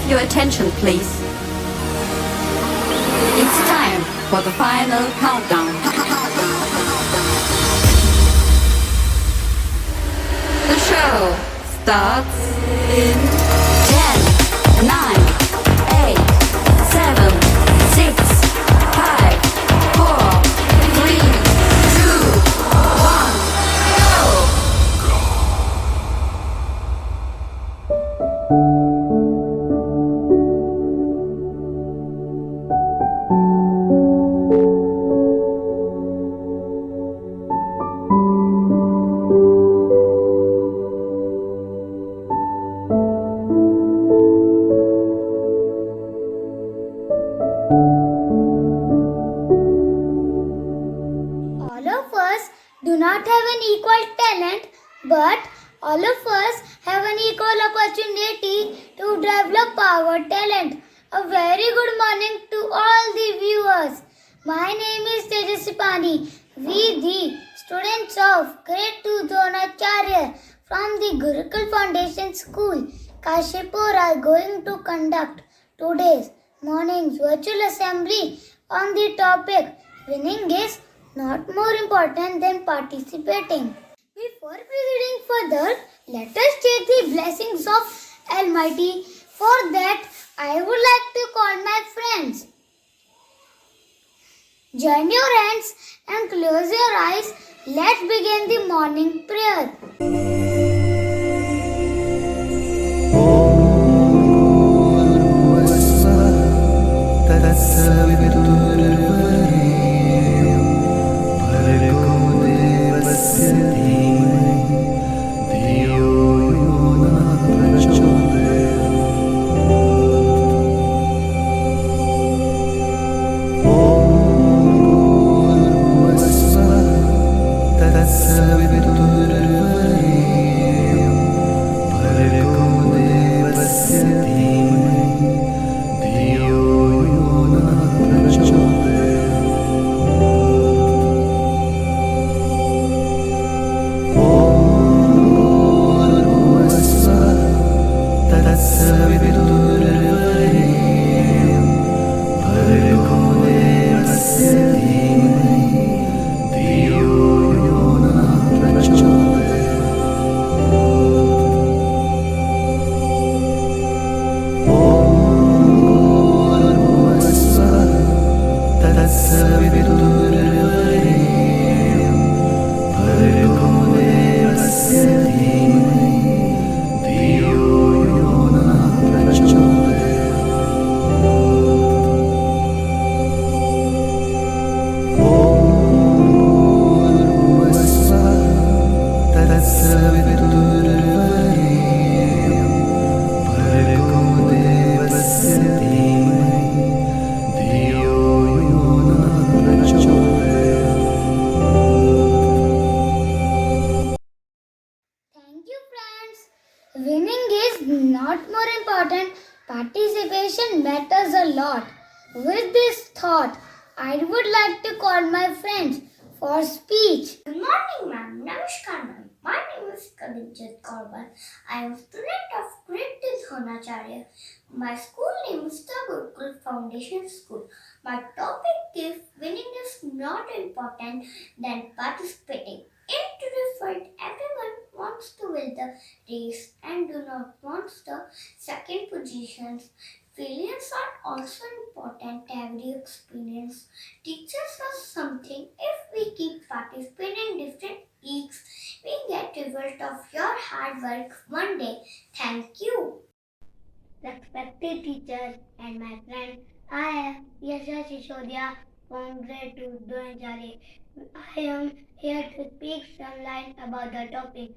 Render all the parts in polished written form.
your attention, please. It's time for the final countdown. The show starts in 10, 9, 8, 7, 6, 5, 4, 3, 2, 1, go! All of us do not have an equal talent, but all of us have an equal opportunity to develop our talent. A very good morning to all the viewers. My name is Tejasipani. We, the students of Grade 2 Dronacharya from the Gurukul Foundation School, Kashipur, are going to conduct today's morning's virtual assembly on the topic winning is not more important than participating. Before proceeding further, let us take the blessings of Almighty. For that, I would like to call my friends. Join your hands and close your eyes. Let's begin the morning prayer. Thank you, friends. Winning is not more important. Participation matters a lot. With this thought, I would like to call my friends for speech. Good morning, ma'am. Namaskar, ma'am. My name is Kadinjit Korban. I am student of Grade 2 Dronacharya. My school name is the Gurukul Foundation School. My topic is winning is not important than participating. In today's world, everyone wants to win the race and do not want the second positions. Failures are also important every experience. Teaches us something. If we keep participating in different leagues, we get result of your hard work one day. Thank you. Respected teachers and my friend, I am Yasha Sishodia from Grade 2 Dronacharya. I am here to speak some lines about the topic.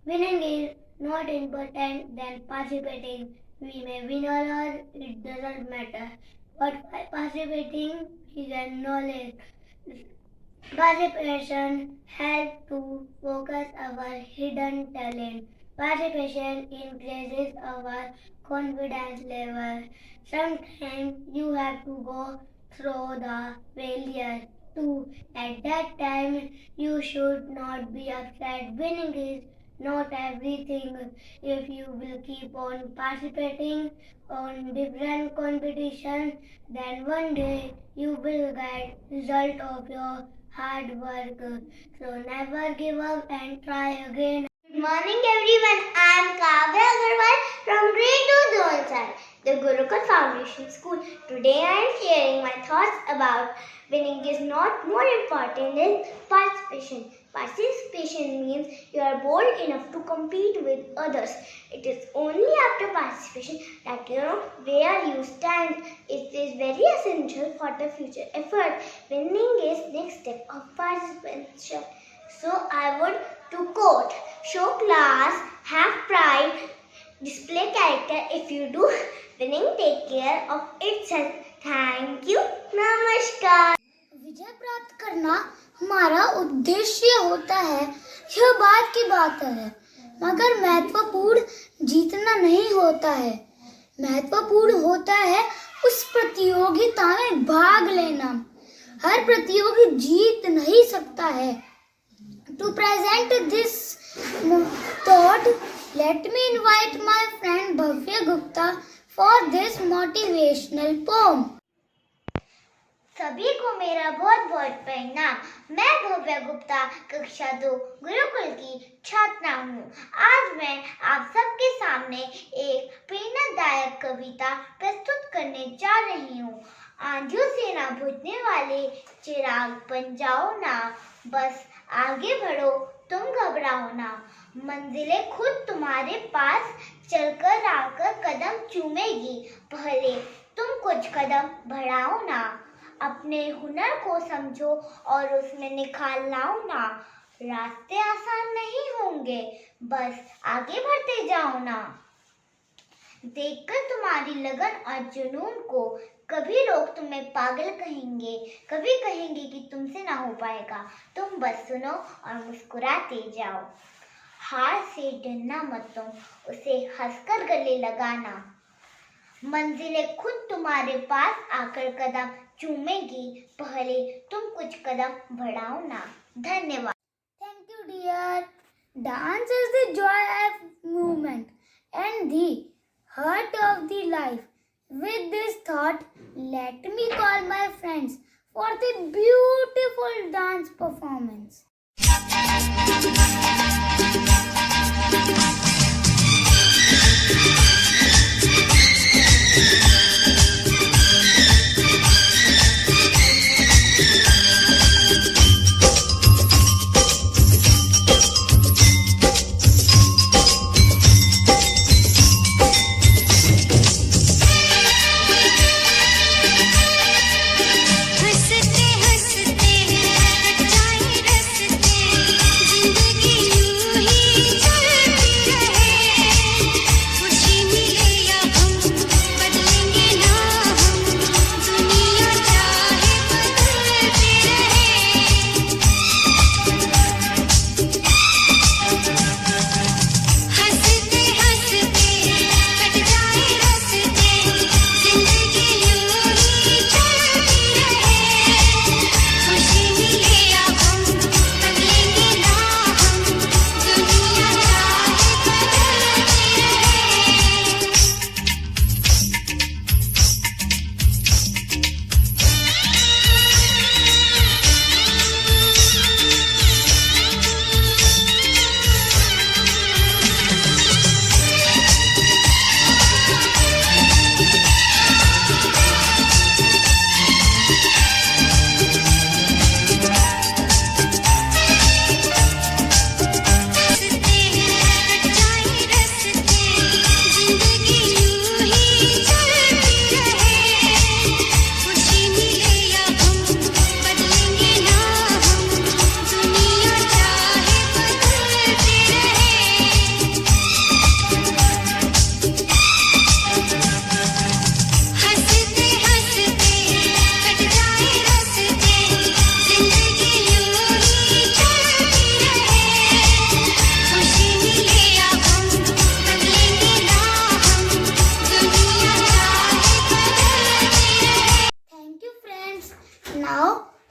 Winning is not important than participating. We may win or lose, it doesn't matter. But by participating, we gain knowledge. Participation helps to focus our hidden talent. Participation increases our confidence level. Sometimes you have to go through the failure too. At that time, you should not be upset. Winning is not everything. If you will keep on participating on different competitions, then one day you will get result of your hard work. So never give up and try again. Good morning everyone, I am Kavya Agarwal from grade 2 Donsar, the Gurukul Foundation School. Today I am sharing my thoughts about winning is not more important than participation. Participation means you are bold enough to compete with others. It is only after participation that you know where you stand. It is very essential for the future effort. Winning is next step of participation. So I would to quote, show class, have pride, display character. If you do, winning take care of itself. Thank you. Namaskar. विजय प्राप्त करना हमारा उद्देश्य होता है, यह बात की बात है, मगर महत्वपूर्ण जीतना नहीं होता है। महत्वपूर्ण होता है उस प्रतियोगिता में भाग लेना। हर प्रतियोगी जीत नहीं सकता है। To present this thought, let me invite my friend Bhavya Gupta for this motivational poem. सभी को मेरा बहुत बहुत प्रणाम। मैं भव्या गुप्ता कक्षा 2 गुरुकुल की छात्रा हूँ। आज मैं आप सबके सामने एक प्रेरणादायक कविता प्रस्तुत करने जा रही हूँ। आंधियों से ना बुझने वाले चिराग बन जाओ ना, बस आगे बढ़ो तुम घबराओ ना। मंजिलें खुद तुम्हारे पास चलकर आकर कदम चूमेगी, पहले तुम कुछ कदम बढ़ाओ ना। अपने हुनर को समझो और उसमें निखार लाओ ना। रास्ते आसान नहीं होंगे, बस आगे बढ़ते जाओ ना। देखकर तुम्हारी लगन और जुनून को कभी लोग तुम्हें पागल कहेंगे, कभी कहेंगे कि तुमसे ना हो पाएगा। तुम बस सुनो और मुस्कुराते जाओ। हार से डरना मत तुम, उसे हंसकर गले लगाना। मंजिलें खुद तुम्हारे पास आकर कदम चूमेगी, पहले तुम कुछ कदम बढ़ाओ ना। धन्यवाद। Thank you, dear. Dance is the joy of movement and the heart of the life. With this thought, let me call my friends for the beautiful dance performance.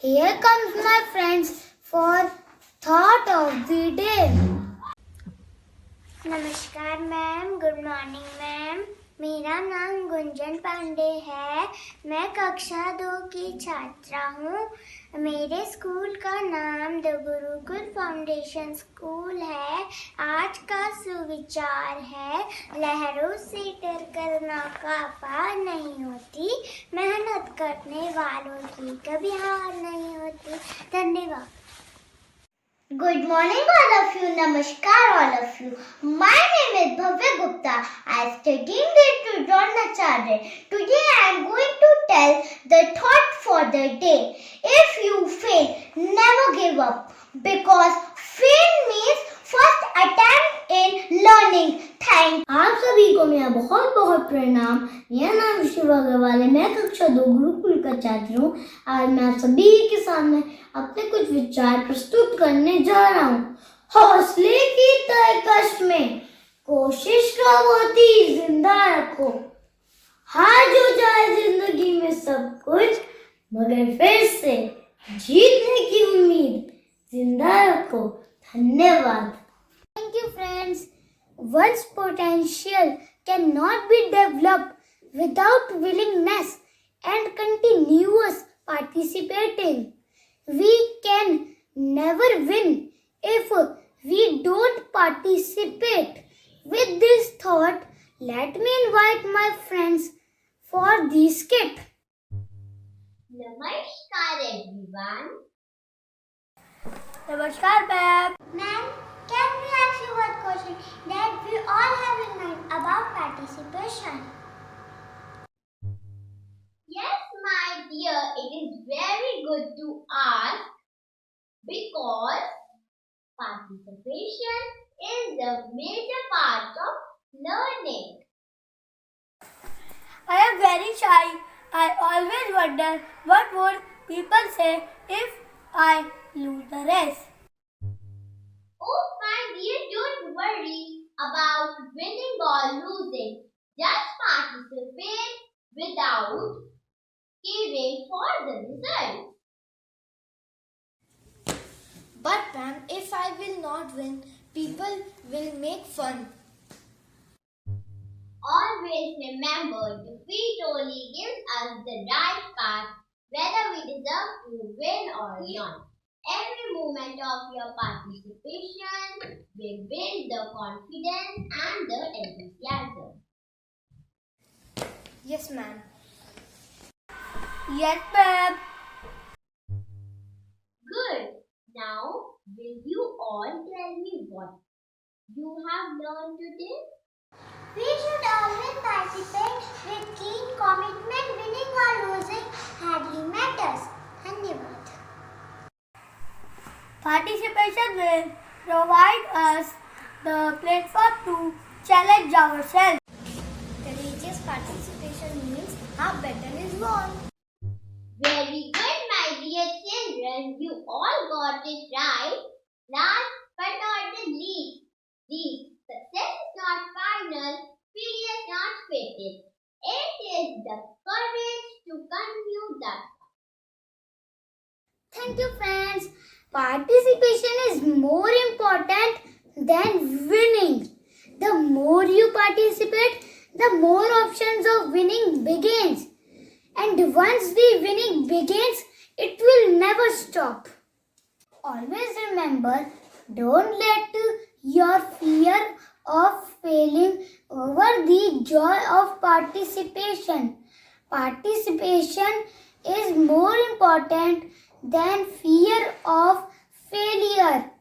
Here comes my friends for thought of the day. नमस्कार ma'am, good morning ma'am. मेरा नाम गुंजन पांडे है। मैं कक्षा 2 की छात्रा हूँ। मेरे स्कूल का नाम द गुरुकुल फाउंडेशन स्कूल है। आज का सुविचार है, लहरों से डर कर नौका पार नहीं होती, मेहनत करने वालों की कभी हार नहीं होती। धन्यवाद। Good morning, all of you. Namaskar, all of you. My name is Bhavya Gupta. I am studying with Dronacharya. Today I am going to tell the thought for the day. If you fail, never give up, because fail means first attempt in learning. Thank आप सभी को मेरा बहुत बहुत प्रणाम। मेरा नाम शिव अग्रवाल है। मैं कक्षा 2 गुरुकुल का छात्र हूँ। आज मैं आप सभी के सामने अपने कुछ विचार प्रस्तुत करने जा रहा हूँ। हौसले की तय कष्ट में कोशिश कब होती जिंदा रखो, हार जो जाए जिंदगी में सब कुछ, मगर फिर से जीतने की उम्मीद जिंदा रखो। धन्यवाद। Thank you, friends. One's potential cannot be developed without willingness and continuous participating. We can never win if we don't participate. With this thought, let me invite my friends for the skit. Namaskar, everyone. Namaskar, ma'am. Ma'am, can we ask you one question that we all have in mind about participation? Yes, my dear, it is very good to ask because participation is the major part of learning. I am very shy. I always wonder what would people say if I lose the race. Oh, my dear, don't worry about winning or losing. Just participate without caring for the result. But ma'am, if I will not win, people will make fun. Always remember, defeat only gives us the right path, whether we deserve to win or not. Every moment of your participation will build the confidence and the enthusiasm. Yes, ma'am. Yes, ma'am. Good. Now, will you all tell me what you have learned today? We should always participate with keen commitment. Winning or losing hardly matters. Dhanyavad. Participation will provide us the platform to challenge ourselves. Courageous participation means half battle is won. Very good, my dear children. You all got it right. Last but not the least, success is not final, failure is not fated. It is the courage to continue that. Thank you, friends. Participation is more important than winning. The more you participate, the more options of winning begins. And once the winning begins, it will never stop. Always remember, don't let your fear of failing over the joy of participation. Participation is more important than fear of failure.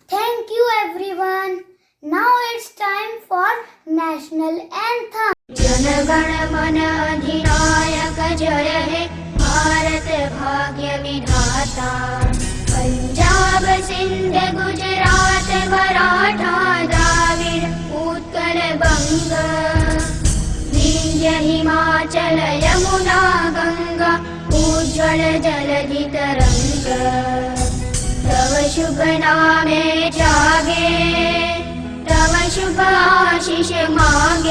Thank you, everyone. Now it's time for national anthem. जनगण मन अधिनायक जय हे भारत भाग्य विधाता पंजाब सिंध गुजरात मराठा द्राविड़ उत्कल बंग विंध्य हिमाचल यमुना गंगा उज्ज्वल जलधि तरंग तव शुभ नामे जागे तव शुभ आशीष मांगे